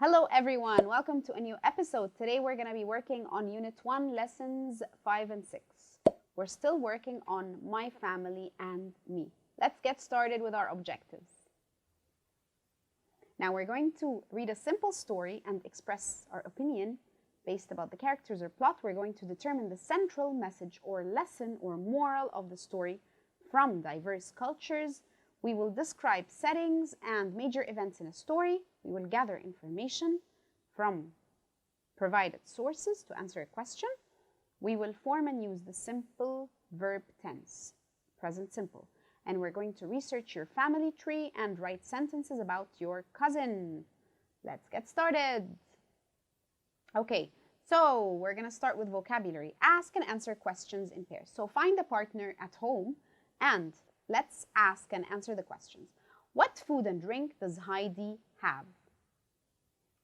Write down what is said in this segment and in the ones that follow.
Hello everyone, welcome to a new episode. Today we're going to be working on Unit 1, Lessons 5 and 6. We're still working on my family and me. Let's get started with our objectives. Now we're going to read a simple story and express our opinion based about the characters or plot. We're going to determine the central message or lesson or moral of the story from diverse cultures. We will describe settings and major events in a story. We will gather information from provided sources to answer a question. We will form and use the simple verb tense, present simple. And we're going to research your family tree and write sentences about your cousin. Let's get started. Okay, so we're going to start with vocabulary. Ask and answer questions in pairs. So find a partner at home and let's ask and answer the questions. What food and drink does Heidi have?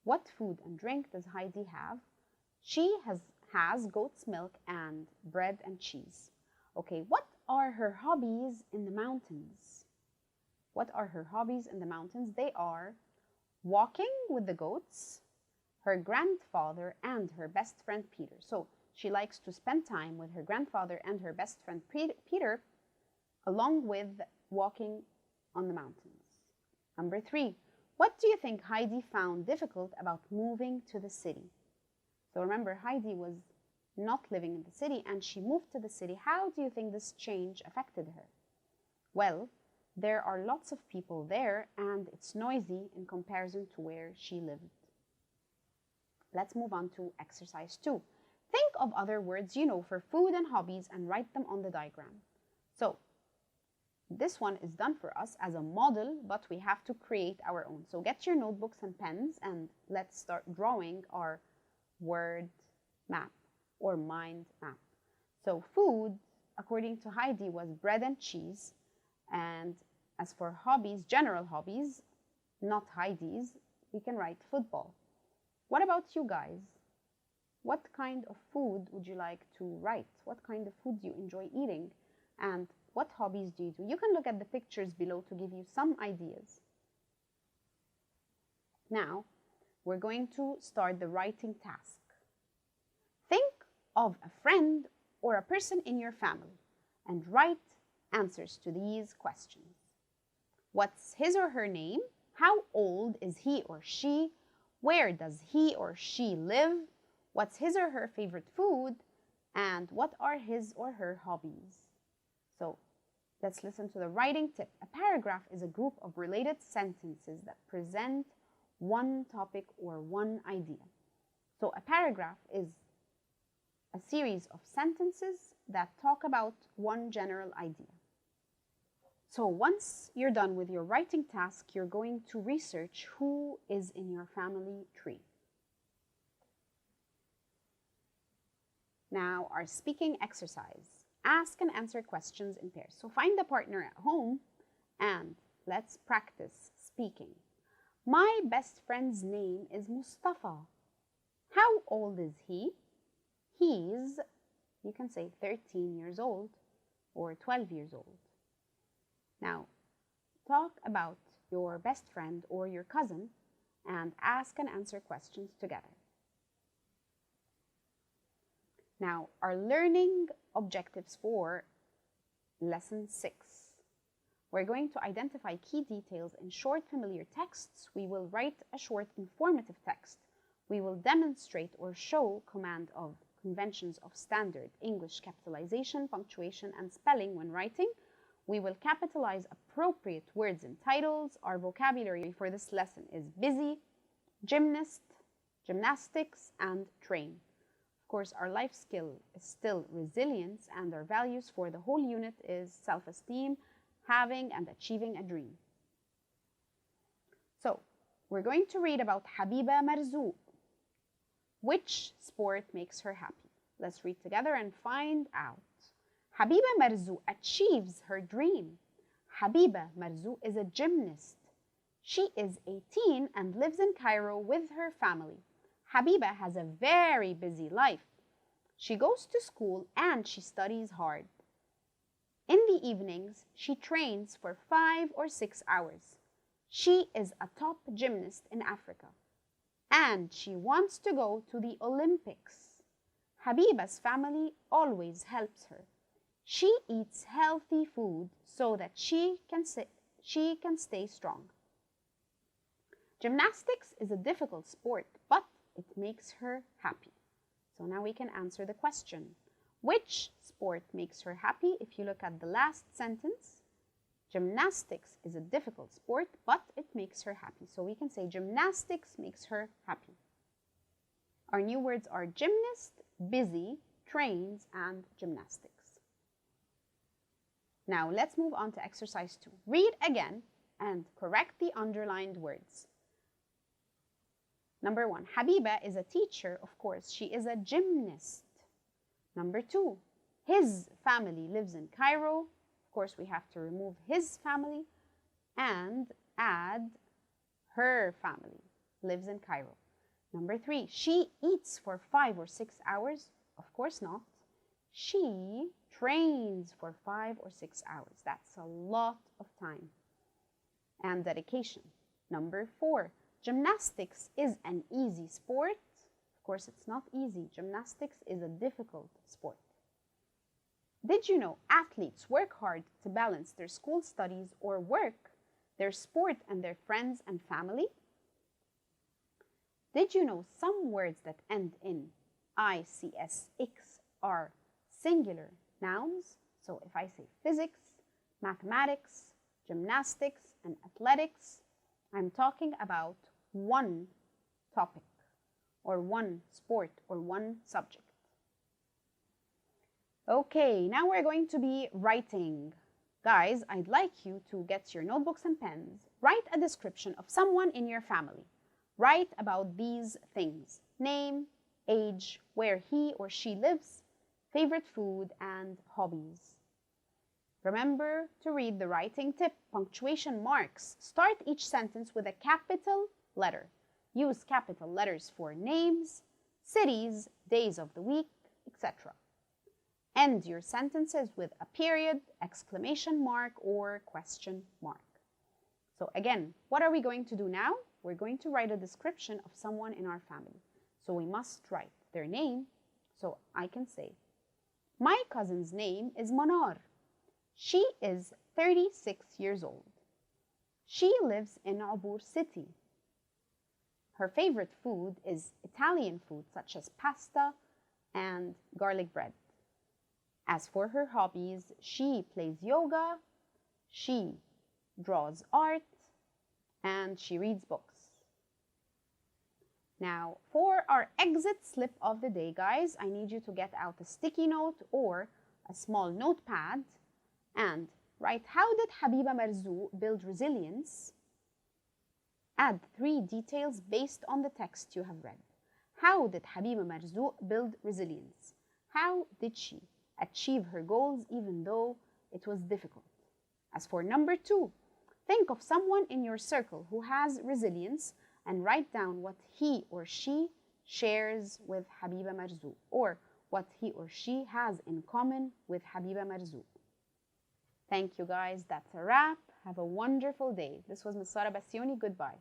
What food and drink does Heidi have? She has goat's milk and bread and cheese. Okay, what are her hobbies in the mountains? What are her hobbies in the mountains? They are walking with the goats, her grandfather, and her best friend Peter. So she likes to spend time with her grandfather and her best friend Peter, along with walking on the mountains. Number 3, what do you think Heidi found difficult about moving to the city? So remember, Heidi was not living in the city and she moved to the city. How do you think this change affected her? Well, there are lots of people there and it's noisy in comparison to where she lived. Let's move on to exercise 2. Think of other words you know for food and hobbies and write them on the diagram. So this one is done for us as a model, but we have to create our own. So get your notebooks and pens and let's start drawing our word map or mind map. So food, according to Heidi, was bread and cheese. And as for hobbies, general hobbies, not Heidi's, we can write football. What about you guys? What kind of food would you like to write? What kind of food do you enjoy eating? And what hobbies do you do? You can look at the pictures below to give you some ideas. Now, we're going to start the writing task. Think of a friend or a person in your family and write answers to these questions. What's his or her name? How old is he or she? Where does he or she live? What's his or her favorite food? And what are his or her hobbies? So let's listen to the writing tip. A paragraph is a group of related sentences that present one topic or one idea. So a paragraph is a series of sentences that talk about one general idea. So once you're done with your writing task, you're going to research who is in your family tree. Now, our speaking exercise. Ask and answer questions in pairs. So find a partner at home and let's practice speaking. My best friend's name is Mustafa. How old is he? He's, you can say 13 years old or 12 years old. Now, talk about your best friend or your cousin and ask and answer questions together. Now, our learning objectives for Lesson 6. We're going to identify key details in short familiar texts. We will write a short informative text. We will demonstrate or show command of conventions of standard English capitalization, punctuation, and spelling when writing. We will capitalize appropriate words in titles. Our vocabulary for this lesson is busy, gymnast, gymnastics, and train. Of course, our life skill is still resilience, and our values for the whole unit is self-esteem, having and achieving a dream. So, we're going to read about Habiba Marzouk. Which sport makes her happy? Let's read together and find out. Habiba Marzouk achieves her dream. Habiba Marzouk is a gymnast. She is 18 and lives in Cairo with her family. Habiba has a very busy life. She goes to school and she studies hard. In the evenings, she trains for 5 or 6 hours. She is a top gymnast in Africa. and she wants to go to the Olympics. Habiba's family always helps her. She eats healthy food so that she can stay strong. Gymnastics is a difficult sport, but it makes her happy. So now we can answer the question. Which sport makes her happy? If you look at the last sentence, gymnastics is a difficult sport, but it makes her happy. So we can say gymnastics makes her happy. Our new words are gymnast, busy, trains, and gymnastics. Now let's move on to exercise 2. Read again and correct the underlined words. Number 1, Habiba is a teacher, of course. She is a gymnast. Number 2, his family lives in Cairo. Of course, we have to remove his family and add her family lives in Cairo. Number 3, she eats for 5 or 6 hours. Of course not. She trains for 5 or 6 hours. That's a lot of time and dedication. Number 4, gymnastics is an easy sport. Of course, it's not easy. Gymnastics is a difficult sport. Did you know athletes work hard to balance their school studies or work, their sport, and their friends and family? Did you know some words that end in ICS-X are singular nouns? So if I say physics, mathematics, gymnastics, and athletics, I'm talking about one topic or one sport or one subject. Okay, now we're going to be writing. Guys, I'd like you to get your notebooks and pens. Write a description of someone in your family. Write about these things: name, age, where he or she lives, favorite food, and hobbies. Remember to read the writing tip, punctuation marks. Start each sentence with a capital letter. Use capital letters for names, cities, days of the week, etc. End your sentences with a period, exclamation mark, or question mark. So again, what are we going to do now? We're going to write a description of someone in our family. So we must write their name. So I can say, my cousin's name is Manar. She is 36 years old. She lives in Abur city. Her favorite food is Italian food such as pasta and garlic bread. As for her hobbies, she plays yoga, she draws art, and she reads books. Now, for our exit slip of the day, guys, I need you to get out a sticky note or a small notepad and write, how did Habiba Marzouk build resilience? Add 3 details based on the text you have read. How did Habiba Marzouk build resilience? How did she achieve her goals even though it was difficult? As for number 2, think of someone in your circle who has resilience and write down what he or she shares with Habiba Marzouk or what he or she has in common with Habiba Marzouk. Thank you guys. That's a wrap. Have a wonderful day. This was Ms. Sara Bassioni. Goodbye.